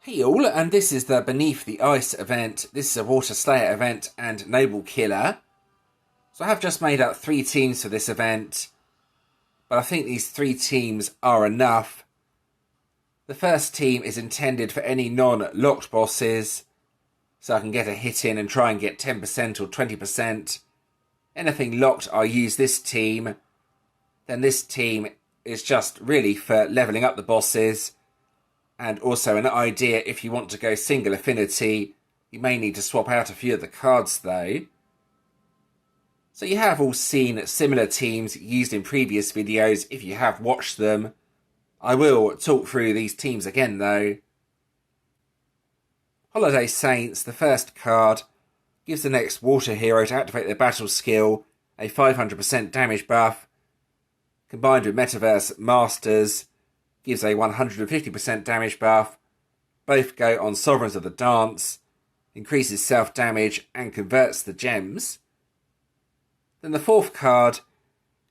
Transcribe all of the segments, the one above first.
Hey all, and this is the Beneath the Ice event. This is a Water Slayer event and Noble Killer. So I have just made up 3 teams for this event, but I think these 3 teams are enough. The first team is intended for any non-locked bosses, so I can get a hit in and try and get 10% or 20%. Anything locked, I'll use this team. Then this team is just really for levelling up the bosses, and also an idea if you want to go single affinity. You may need to swap out a few of the cards though. So you have all seen similar teams used in previous videos if you have watched them. I will talk through these teams again though. Holiday Saints, the first card, gives the next water hero to activate their battle skill a 500% damage buff. Combined with Metaverse Masters, gives a 150% damage buff. Both go on Sovereigns of the Dance, increases self-damage and converts the gems. Then the fourth card,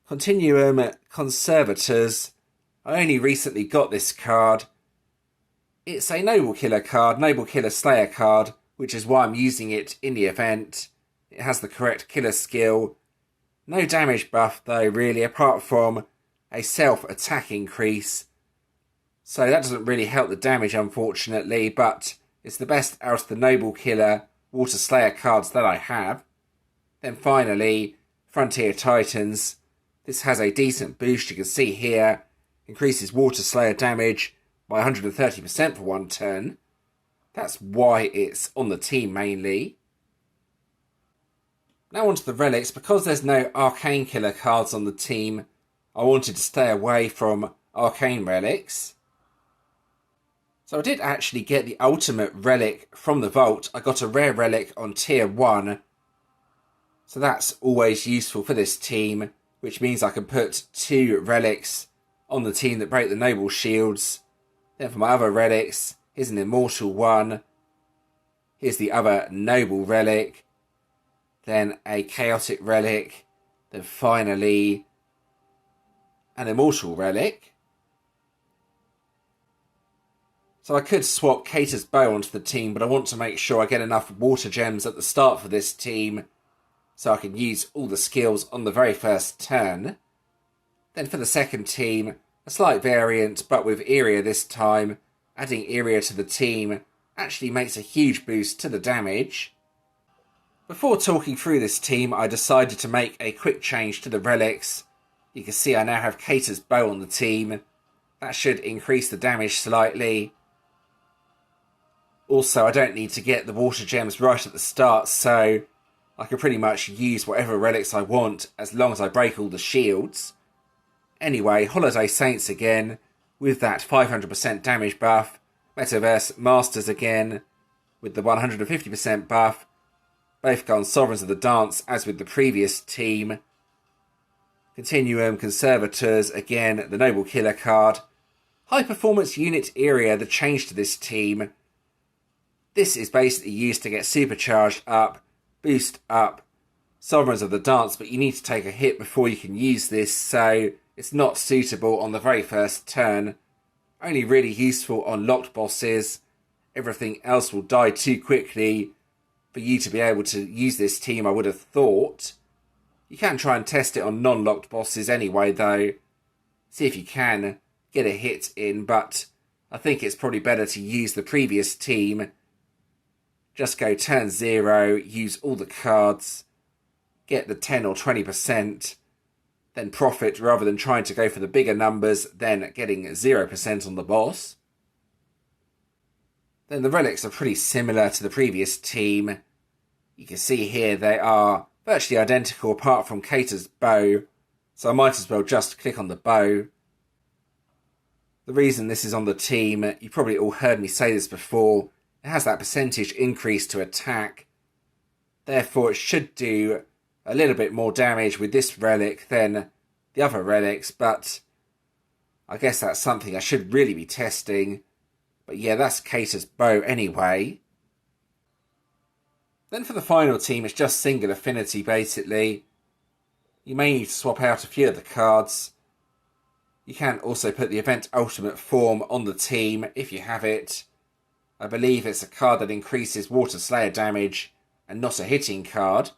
Continuum Conservators. I only recently got this card. It's a Noble Killer card, Noble Killer Slayer card, which is why I'm using it in the event. It has the correct killer skill. No damage buff though really, apart from a self-attack increase. So that doesn't really help the damage unfortunately, but it's the best out of the Noble Killer Water Slayer cards that I have. Then finally, Frontier Titans. This has a decent boost, you can see here. Increases Water Slayer damage by 130% for 1 turn. That's why it's on the team mainly. Now onto the relics. Because there's no Arcane Killer cards on the team, I wanted to stay away from Arcane relics. So I did actually get the ultimate relic from the vault. I got a rare relic on tier 1. So that's always useful for this team, which means I can put 2 relics on the team that break the noble shields. Then for my other relics, here's an immortal one. Here's the other noble relic. Then a chaotic relic. Then finally an immortal relic. So I could swap Cater's Bow onto the team, but I want to make sure I get enough water gems at the start for this team, so I can use all the skills on the very first turn. Then for the second team, a slight variant, but with Area this time. Adding Area to the team actually makes a huge boost to the damage. Before talking through this team, I decided to make a quick change to the relics. You can see I now have Cater's Bow on the team. That should increase the damage slightly. Also, I don't need to get the water gems right at the start, so I can pretty much use whatever relics I want as long as I break all the shields. Anyway, Holiday Saints again, with that 500% damage buff. Metaverse Masters again, with the 150% buff. Both go on Sovereigns of the Dance, as with the previous team. Continuum Conservators, again, the Noble Killer card. High Performance Unit Area, the change to this team. This is basically used to get supercharged up, boost up, Sovereigns of the Dance, but you need to take a hit before you can use this, so it's not suitable on the very first turn. Only really useful on locked bosses. Everything else will die too quickly for you to be able to use this team, I would have thought. You can try and test it on non-locked bosses anyway though. See if you can get a hit in, but I think it's probably better to use the previous team. Just go turn 0, use all the cards, get the 10 or 20%, then profit rather than trying to go for the bigger numbers, then getting 0% on the boss. Then the relics are pretty similar to the previous team. You can see here they are virtually identical apart from Cater's Bow, so I might as well just click on the bow. The reason this is on the team, you probably all heard me say this before, it has that percentage increase to attack. Therefore it should do a little bit more damage with this relic than the other relics, but I guess that's something I should really be testing. But yeah, that's Cater's Bow anyway. Then for the final team, it's just single affinity basically. You may need to swap out a few of the cards. You can also put the event ultimate form on the team if you have it. I believe it's a card that increases Water Slayer damage and not a hitting card.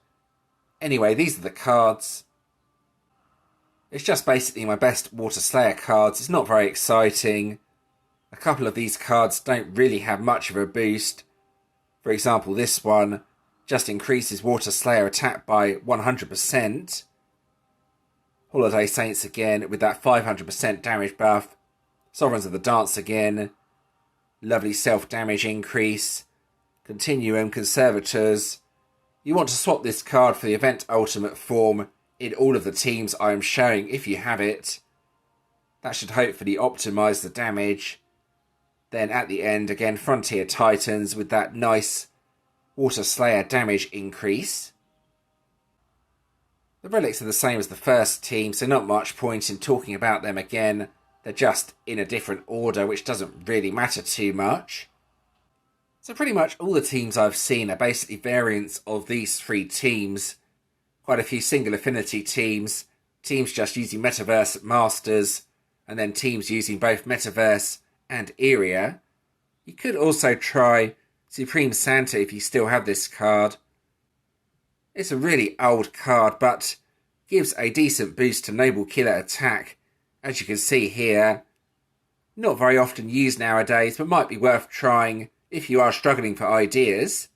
Anyway, these are the cards. It's just basically my best Water Slayer cards. It's not very exciting. A couple of these cards don't really have much of a boost. For example, this one just increases Water Slayer attack by 100%. Holiday Saints again with that 500% damage buff. Sovereigns of the Dance again. Lovely self-damage increase. Continuum Conservators. You want to swap this card for the event ultimate form in all of the teams I am showing if you have it. That should hopefully optimise the damage. Then at the end, again, Frontier Titans with that nice Water Slayer damage increase. The relics are the same as the first team, so not much point in talking about them again. They're just in a different order, which doesn't really matter too much. So pretty much all the teams I've seen are basically variants of these three teams. Quite a few single affinity teams, teams just using Metaverse Masters, and then teams using both Metaverse and Area. You could also try Supreme Santa if you still have this card. It's a really old card, but gives a decent boost to Noble Killer attack, as you can see here. Not very often used nowadays, but might be worth trying if you are struggling for ideas.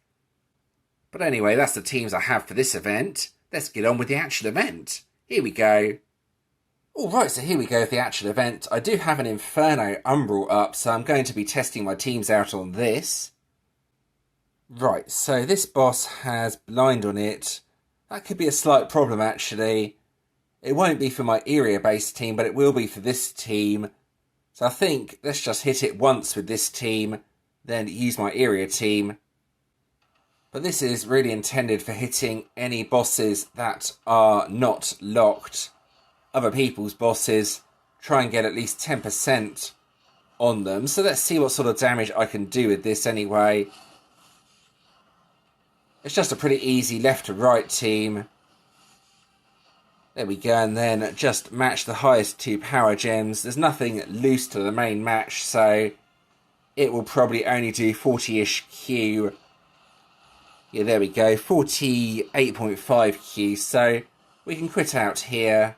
But anyway, that's the teams I have for this event. Let's get on with the actual event. Here we go. Alright, so here we go with the actual event. I do have an Inferno Umbral up, so I'm going to be testing my teams out on this. Right, so this boss has blind on it. That could be a slight problem, actually. It won't be for my area-based team, but it will be for this team. So I think let's just hit it once with this team, then use my area team. But this is really intended for hitting any bosses that are not locked. Other people's bosses, try and get at least 10% on them. So let's see what sort of damage I can do with this anyway. It's just a pretty easy left to right team. There we go, and then just match the highest two power gems. There's nothing loose to the main match, so it will probably only do 40-ish Q. Yeah, there we go, 48.5 Q, so we can quit out here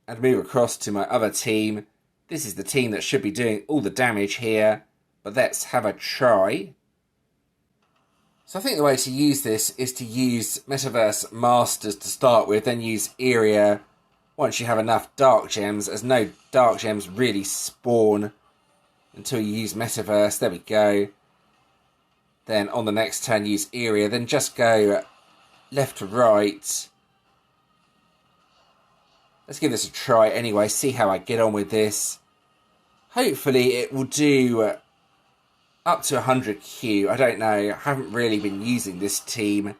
and move across to my other team. This is the team that should be doing all the damage here, but let's have a try. So I think the way to use this is to use Metaverse Masters to start with, then use Area once you have enough Dark Gems, as no Dark Gems really spawn until you use Metaverse. There we go. Then on the next turn use Area, then just go left to right. Let's give this a try anyway, see how I get on with this. Hopefully it will do up to 100 Q. I don't know, I haven't really been using this team.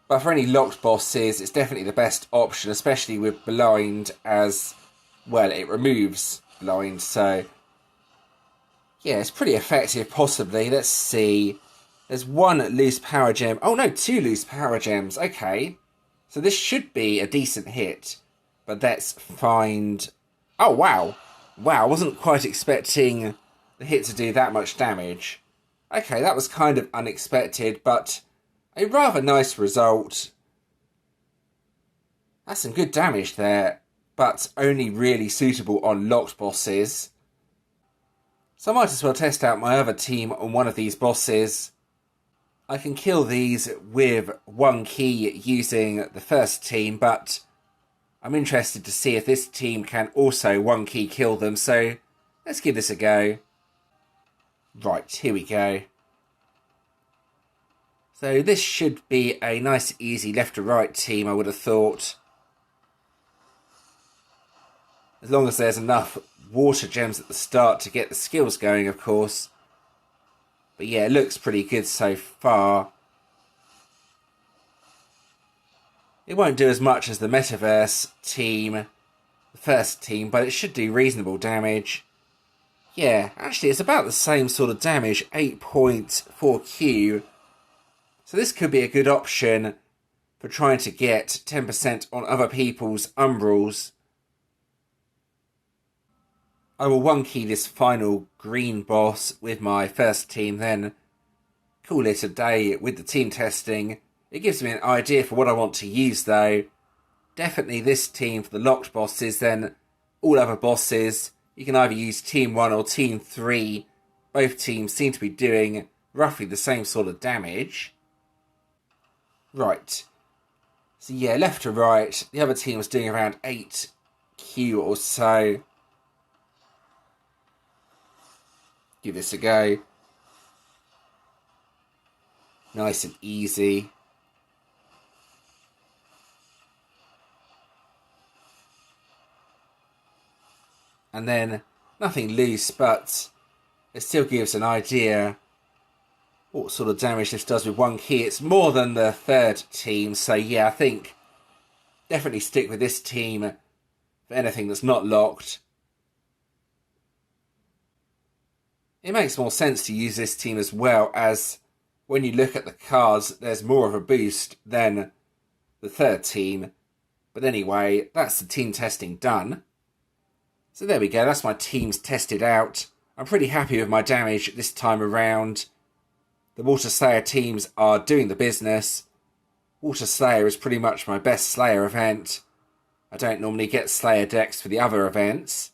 But for any locked bosses, it's definitely the best option, especially with blind, as, well, it removes blind, so yeah, it's pretty effective, possibly. Let's see. There's one loose power gem. Oh no, two loose power gems. Okay. So this should be a decent hit. But let's find... Oh, wow. Wow, I wasn't quite expecting the hit to do that much damage. Okay, that was kind of unexpected, but a rather nice result. That's some good damage there, but only really suitable on locked bosses. So I might as well test out my other team on one of these bosses. I can kill these with one key using the first team, but I'm interested to see if this team can also one key kill them, so let's give this a go. Right, here we go. So this should be a nice easy left to right team, I would have thought. As long as there's enough water gems at the start to get the skills going, of course. But yeah, it looks pretty good so far. It won't do as much as the Metaverse team, the first team, but it should do reasonable damage. Yeah, actually it's about the same sort of damage, 8.4 Q. So this could be a good option for trying to get 10% on other people's umbrals. I will one key this final green boss with my first team, then call it a day with the team testing. It gives me an idea for what I want to use though. Definitely this team for the locked bosses, then all other bosses, you can either use Team 1 or Team 3. Both teams seem to be doing roughly the same sort of damage. Right. So yeah, left to right, the other team was doing around 8Q or so. Give this a go. Nice and easy. And then nothing loose, but it still gives an idea what sort of damage this does with one key. It's more than the third team, so yeah, I think definitely stick with this team for anything that's not locked. It makes more sense to use this team as well, as when you look at the cards, there's more of a boost than the third team. But anyway, that's the team testing done. So there we go, that's my teams tested out. I'm pretty happy with my damage this time around. The Water Slayer teams are doing the business. Water Slayer is pretty much my best Slayer event. I don't normally get Slayer decks for the other events.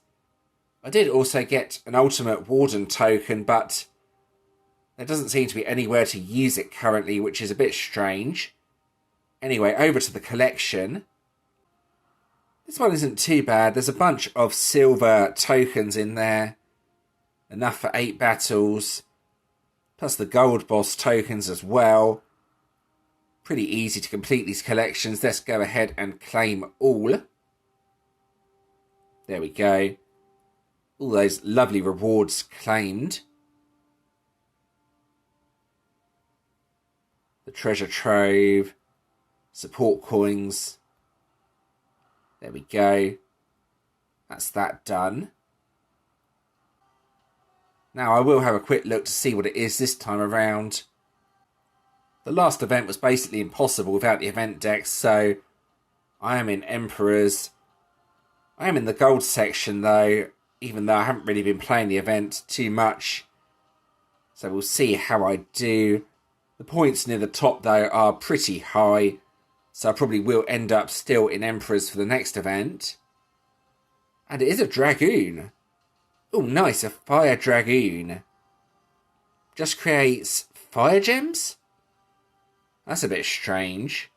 I did also get an Ultimate Warden token, but there doesn't seem to be anywhere to use it currently, which is a bit strange. Anyway, over to the collection. This one isn't too bad. There's a bunch of silver tokens in there. Enough for 8 battles. Plus the gold boss tokens as well. Pretty easy to complete these collections. Let's go ahead and claim all. There we go. All those lovely rewards claimed. The treasure trove. Support coins. There we go. That's that done. Now I will have a quick look to see what it is this time around. The last event was basically impossible without the event decks, so I am in Emperors. I am in the gold section though, even though I haven't really been playing the event too much. So we'll see how I do. The points near the top though are pretty high, so I probably will end up still in Emperors for the next event. And it is a Dragoon. Oh, nice, a Fire Dragoon. Just creates Fire Gems? That's a bit strange.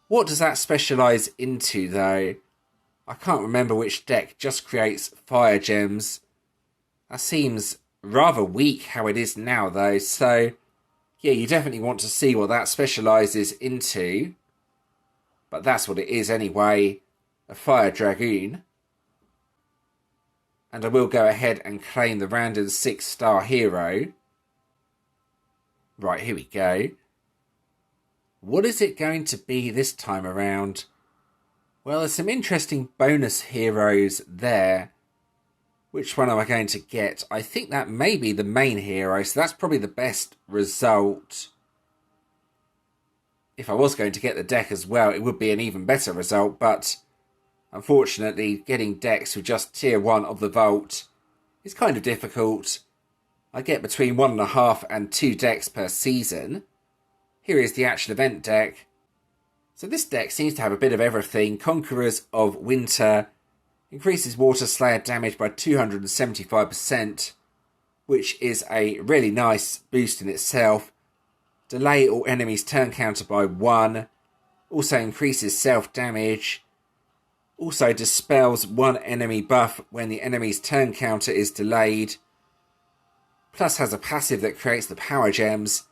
What does that specialise into, though? I can't remember which deck just creates Fire Gems. That seems rather weak how it is now, though, so yeah, you definitely want to see what that specialises into. But that's what it is anyway, a Fire Dragoon. And I will go ahead and claim the random 6-star hero. Right, here we go. What is it going to be this time around? Well, there's some interesting bonus heroes there. Which one am I going to get? I think that may be the main hero, so that's probably the best result. If I was going to get the deck as well, it would be an even better result, but unfortunately, getting decks with just tier 1 of the vault is kind of difficult. I get between 1.5 and 2 decks per season. Here is the actual event deck. So this deck seems to have a bit of everything. Conquerors of Winter increases Water Slayer damage by 275%, which is a really nice boost in itself. Delay all enemies' turn counter by 1. Also increases self-damage. Also dispels one enemy buff when the enemy's turn counter is delayed. Plus has a passive that creates the power gems.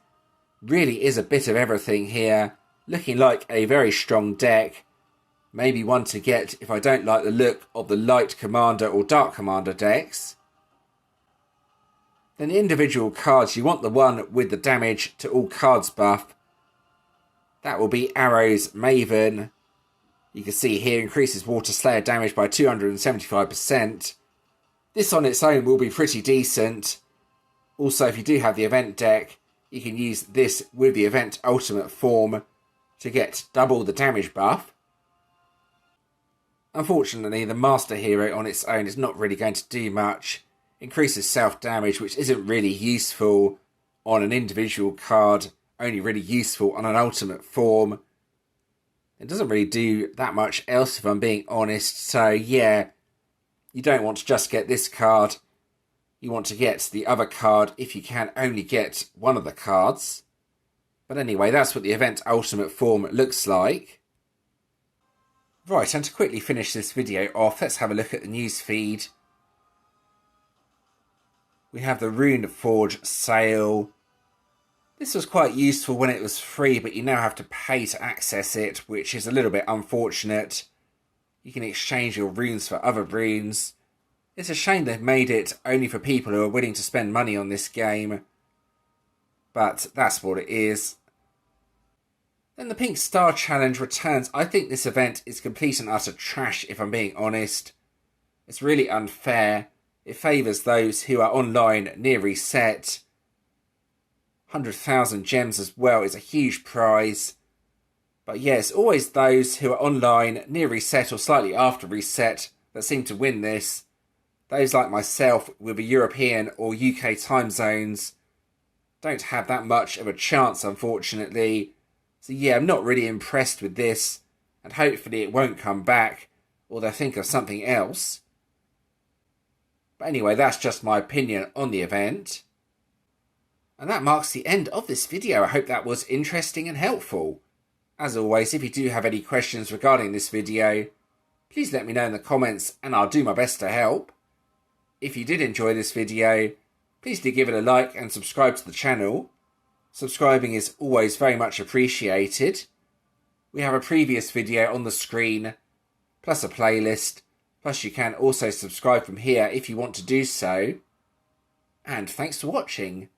Really is a bit of everything here. Looking like a very strong deck. Maybe one to get if I don't like the look of the Light Commander or Dark Commander decks. Then the individual cards, you want the one with the damage to all cards buff. That will be Arrow's Maven. You can see here increases Water Slayer damage by 275%. This on its own will be pretty decent. Also, if you do have the event deck, you can use this with the event ultimate form to get double the damage buff. Unfortunately, the Master Hero on its own is not really going to do much. Increases self-damage, which isn't really useful on an individual card, only really useful on an ultimate form. It doesn't really do that much else if I'm being honest, so yeah, you don't want to just get this card. You want to get the other card if you can only get one of the cards. But anyway, that's what the event ultimate form looks like. Right, and to quickly finish this video off, let's have a look at the news feed. We have the Rune Forge sale. This was quite useful when it was free, but you now have to pay to access it, which is a little bit unfortunate. You can exchange your runes for other runes. It's a shame they've made it only for people who are willing to spend money on this game. But that's what it is. Then the Pink Star Challenge returns. I think this event is complete and utter trash, if I'm being honest. It's really unfair. It favours those who are online near reset. 100,000 gems as well is a huge prize. But yes, always those who are online near reset or slightly after reset that seem to win this. Those like myself with a European or UK time zones don't have that much of a chance, unfortunately. So yeah, I'm not really impressed with this, and hopefully it won't come back, or they'll think of something else. But anyway, that's just my opinion on the event. And that marks the end of this video. I hope that was interesting and helpful. As always, if you do have any questions regarding this video, please let me know in the comments and I'll do my best to help. If you did enjoy this video, please do give it a like and subscribe to the channel. Subscribing is always very much appreciated. We have a previous video on the screen, plus a playlist, plus you can also subscribe from here if you want to do so. And thanks for watching.